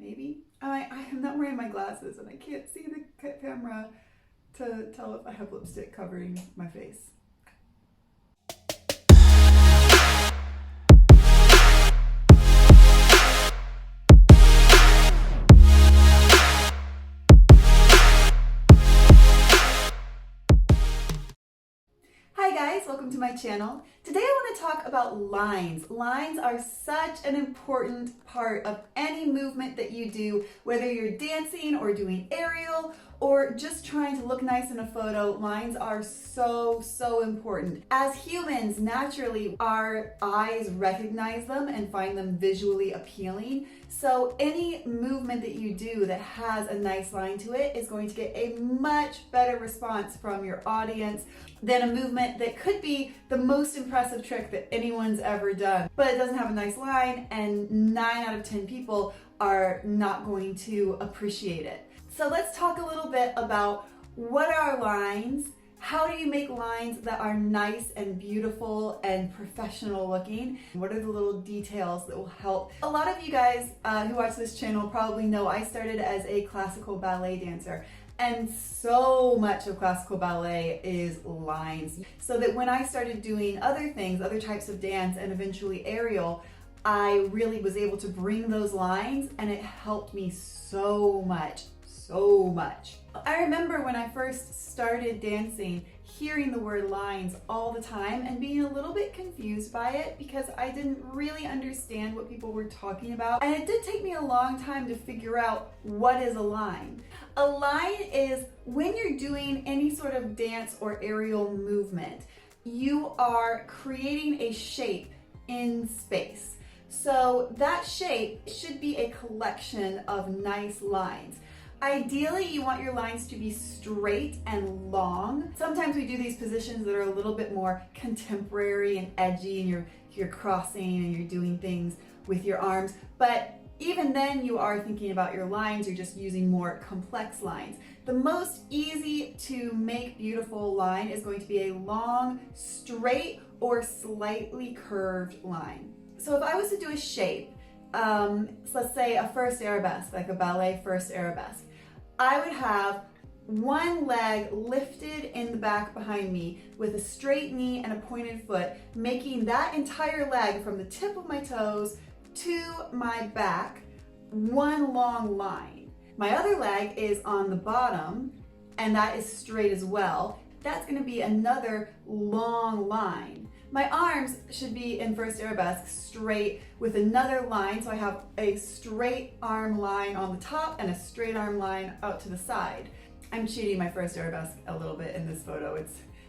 maybe. I'm not wearing my glasses and I can't see the camera to tell if I have lipstick covering my face. Hi guys, welcome to my channel. Today I want to talk about lines. Lines are such an important part of any movement that you do, whether you're dancing or doing aerial or just trying to look nice in a photo. Lines are so important. As humans, naturally, our eyes recognize them and find them visually appealing. So any movement that you do that has a nice line to it is going to get a much better response from your audience than a movement that could be the most impressive trick that anyone's ever done, but it doesn't have a nice line, and 9 out of 10 people are not going to appreciate it. So let's talk a little bit about what are lines, how do you make lines that are nice and beautiful and professional looking? What are the little details that will help? A lot of you guys who watch this channel probably know I started as a classical ballet dancer. And so much of classical ballet is lines. So that when I started doing other things, other types of dance, and eventually aerial, I really was able to bring those lines, and it helped me so much. I remember when I first started dancing, hearing the word lines all the time and being a little bit confused by it because I didn't really understand what people were talking about. And it did take me a long time to figure out what is a line. A line is when you're doing any sort of dance or aerial movement, you are creating a shape in space. So that shape should be a collection of nice lines. Ideally, you want your lines to be straight and long. Sometimes we do these positions that are a little bit more contemporary and edgy, and you're crossing and you're doing things with your arms. But even then, you are thinking about your lines. You're just using more complex lines. The most easy to make beautiful line is going to be a long, straight, or slightly curved line. So if I was to do a shape, so let's say a first arabesque, like a ballet first arabesque, I would have one leg lifted in the back behind me with a straight knee and a pointed foot, making that entire leg from the tip of my toes to my back one long line. My other leg is on the bottom, and that is straight as well. That's going to be another long line. My arms should be in first arabesque straight with another line, so I have a straight arm line on the top and a straight arm line out to the side. I'm cheating my first arabesque a little bit in this photo.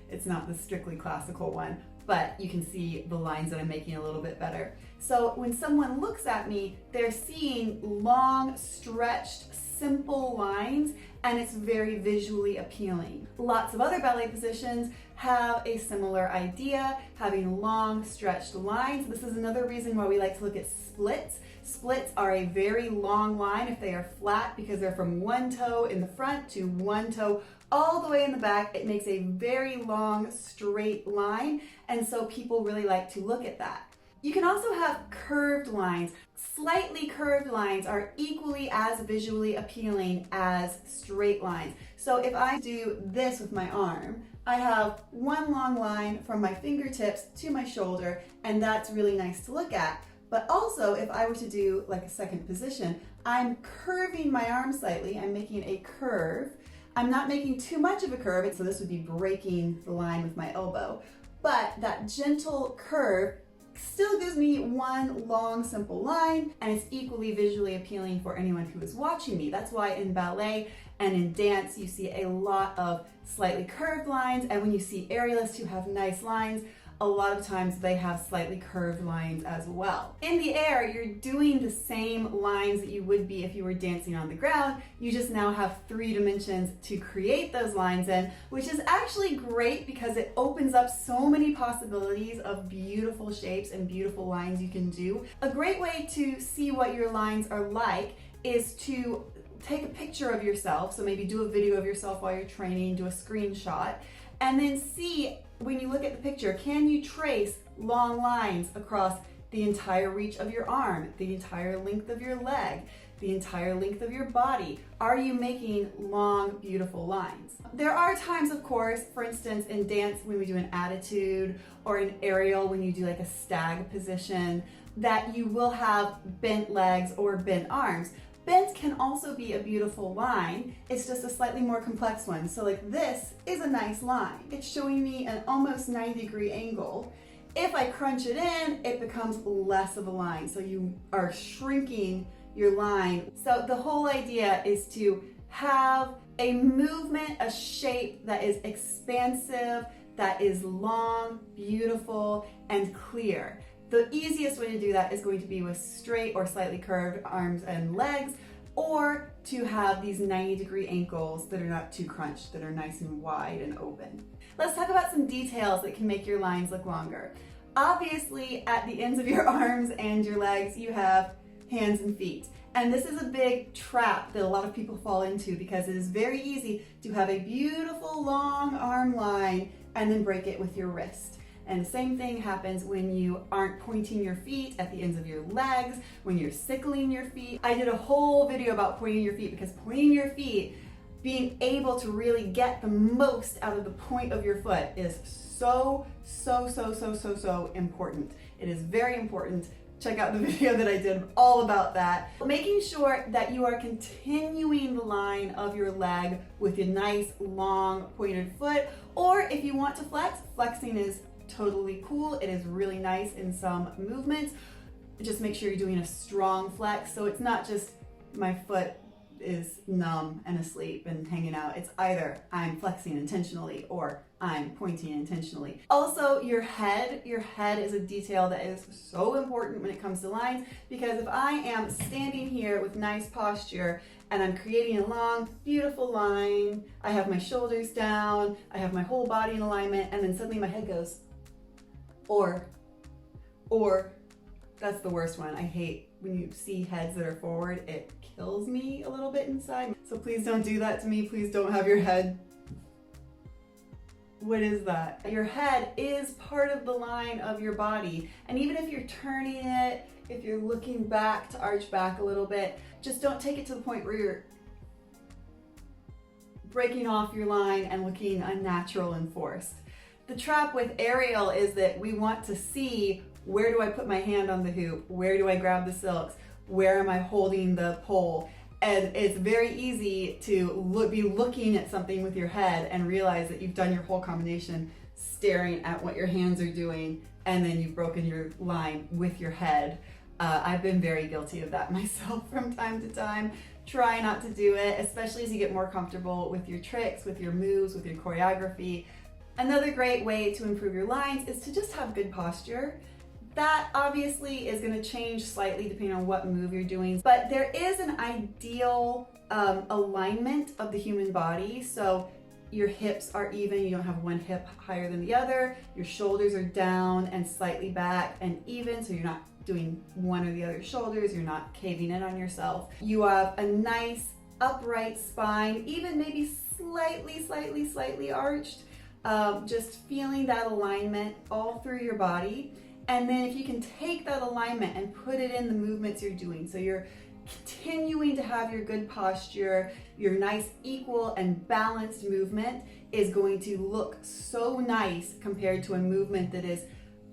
It's not the strictly classical one, but you can see the lines that I'm making a little bit better. So when someone looks at me, they're seeing long, stretched, simple lines, and it's very visually appealing. Lots of other ballet positions have a similar idea, having long, stretched lines. This is another reason why we like to look at splits. Splits are a very long line if they are flat, because they're from one toe in the front to one toe all the way in the back. It makes a very long, straight line, and so people really like to look at that. You can also have curved lines. Slightly curved lines are equally as visually appealing as straight lines. So if I do this with my arm, I have one long line from my fingertips to my shoulder, and that's really nice to look at. But also, if I were to do like a second position, I'm curving my arm slightly. I'm making a curve. I'm not making too much of a curve, so this would be breaking the line with my elbow. But that gentle curve still gives me one long, simple line, and it's equally visually appealing for anyone who is watching me. That's why in ballet and in dance, you see a lot of slightly curved lines, and when you see aerialists who have nice lines, a lot of times they have slightly curved lines as well. In the air, you're doing the same lines that you would be if you were dancing on the ground. You just now have 3 dimensions to create those lines in, which is actually great because it opens up so many possibilities of beautiful shapes and beautiful lines you can do. A great way to see what your lines are like is to take a picture of yourself. So maybe do a video of yourself while you're training, do a screenshot, and then see, when you look at the picture, can you trace long lines across the entire reach of your arm, the entire length of your leg? the entire length of your body? Are you making long, beautiful lines? There are times, of course, for instance, in dance when we do an attitude or an aerial when you do like a stag position, that you will have bent legs or bent arms. Bent can also be a beautiful line. It's just a slightly more complex one. So like this is a nice line. It's showing me an almost 90-degree angle. If I crunch it in, it becomes less of a line. So you are shrinking your line. So the whole idea is to have a movement, a shape that is expansive, that is long, beautiful, and clear. The easiest way to do that is going to be with straight or slightly curved arms and legs, or to have these 90-degree ankles that are not too crunched, that are nice and wide and open. Let's talk about some details that can make your lines look longer. Obviously, at the ends of your arms and your legs, you have hands and feet. And this is a big trap that a lot of people fall into because it is very easy to have a beautiful long arm line and then break it with your wrist. And the same thing happens when you aren't pointing your feet at the ends of your legs, when you're sickling your feet. I did a whole video about pointing your feet because pointing your feet, being able to really get the most out of the point of your foot is so important. It is very important. Check out the video that I did all about that. Making sure that you are continuing the line of your leg with a nice long pointed foot, or if you want to flex, flexing is totally cool. It is really nice in some movements. Just make sure you're doing a strong flex, so it's not just my foot is numb and asleep and hanging out. It's either I'm flexing intentionally or I'm pointing intentionally. Also, your head is a detail that is so important when it comes to lines, because if I am standing here with nice posture and I'm creating a long, beautiful line, I have my shoulders down, I have my whole body in alignment, and then suddenly my head goes, or that's the worst one. I hate when you see heads that are forward. It kills me a little bit inside. So please don't do that to me. Please don't have your head. What is that? Your head is part of the line of your body. And even if you're turning it, if you're looking back to arch back a little bit, just don't take it to the point where you're breaking off your line and looking unnatural and forced. The trap with aerial is that we want to see, where do I put my hand on the hoop? Where do I grab the silks? Where am I holding the pole? And it's very easy to be looking at something with your head and realize that you've done your whole combination staring at what your hands are doing, and then you've broken your line with your head. I've been very guilty of that myself from time to time. Try not to do it, especially as you get more comfortable with your tricks, with your moves, with your choreography. Another great way to improve your lines is to just have good posture. That obviously is going to change slightly depending on what move you're doing, but there is an ideal alignment of the human body. So your hips are even, you don't have one hip higher than the other, your shoulders are down and slightly back and even, so you're not doing one or the other shoulders, you're not caving in on yourself. You have a nice upright spine, even maybe slightly arched, just feeling that alignment all through your body. And then if you can take that alignment and put it in the movements you're doing, so you're continuing to have your good posture, your nice equal and balanced movement is going to look so nice compared to a movement that is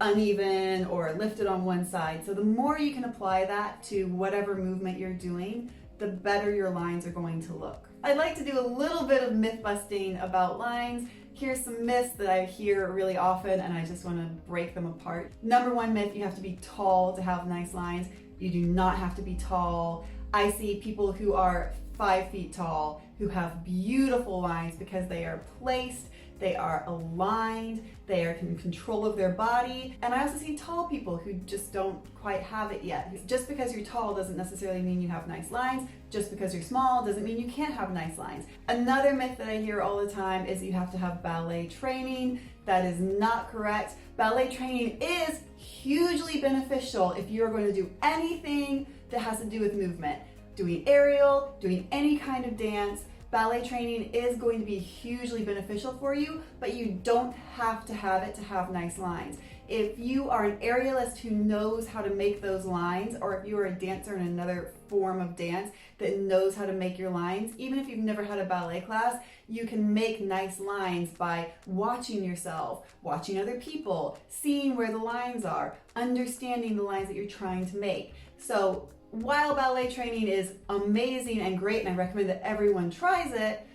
uneven or lifted on one side. So the more you can apply that to whatever movement you're doing, the better your lines are going to look. I'd like to do a little bit of myth busting about lines. Here's some myths that I hear really often and I just want to break them apart. Number one myth, you have to be tall to have nice lines. You do not have to be tall. I see people who are 5 feet tall who have beautiful lines because they are placed, they are aligned, they are in control of their body. And I also see tall people who just don't quite have it yet. Just because you're tall doesn't necessarily mean you have nice lines. Just because you're small doesn't mean you can't have nice lines. Another myth that I hear all the time is you have to have ballet training. That is not correct. Ballet training is hugely beneficial if you're going to do anything that has to do with movement. Doing aerial, doing any kind of dance, ballet training is going to be hugely beneficial for you, but you don't have to have it to have nice lines. if you are an aerialist who knows how to make those lines, or if you are a dancer in another form of dance that knows how to make your lines, even if you've never had a ballet class, you can make nice lines by watching yourself, watching other people, seeing where the lines are, understanding the lines that you're trying to make. So while ballet training is amazing and great, and I recommend that everyone tries it,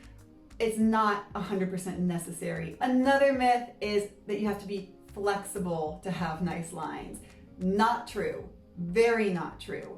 it's not 100% necessary. Another myth is that you have to be flexible to have nice lines. Not true. Very not true.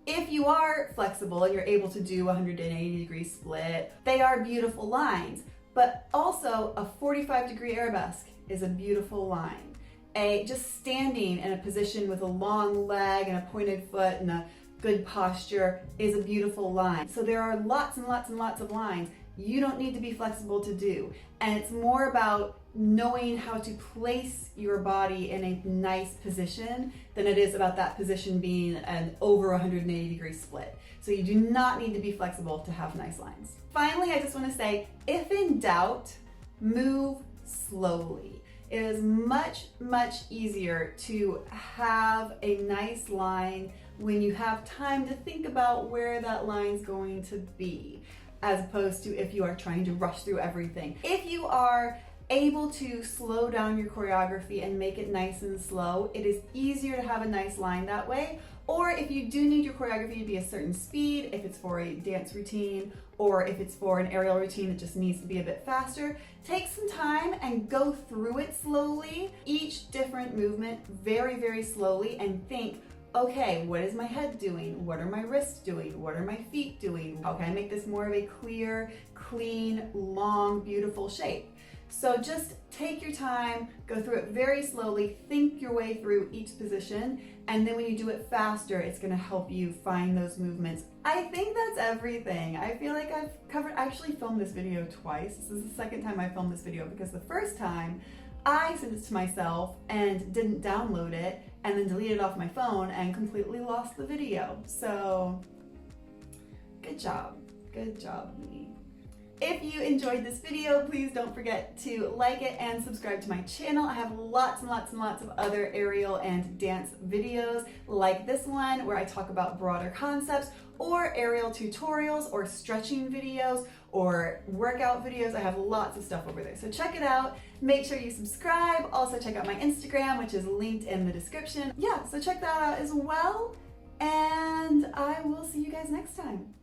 If you are flexible and you're able to do a 180-degree split, they are beautiful lines. But also a 45-degree arabesque is a beautiful line. Just standing in a position with a long leg and a pointed foot and a good posture is a beautiful line. So there are lots and lots and lots of lines you don't need to be flexible to do. And it's more about knowing how to place your body in a nice position than it is about that position being an over 180-degree split. So you do not need to be flexible to have nice lines. Finally, I just want to say, if in doubt, move slowly. It is much, much easier to have a nice line when you have time to think about where that line's going to be, as opposed to if you are trying to rush through everything. If you are able to slow down your choreography and make it nice and slow, it is easier to have a nice line that way. Or if you do need your choreography to be a certain speed, if it's for a dance routine, or if it's for an aerial routine that just needs to be a bit faster, take some time and go through it slowly, each different movement very, very slowly, and think, okay, what is my head doing? What are my wrists doing? What are my feet doing? How can I make this more of a clear, clean, long, beautiful shape? So just take your time, go through it very slowly, think your way through each position, and then when you do it faster, it's gonna help you find those movements. I think that's everything. I feel like I actually filmed this video twice. This is the second time I filmed this video because the first time I sent it to myself and didn't download it and then deleted it off my phone and completely lost the video. So good job me. If you enjoyed this video, please don't forget to like it and subscribe to my channel. I have lots and lots and lots of other aerial and dance videos like this one where I talk about broader concepts, or aerial tutorials, or stretching videos, or workout videos. I have lots of stuff over there, so check it out. Make sure you subscribe. Also check out my Instagram, which is linked in the description. Yeah, so check that out as well, and I will see you guys next time.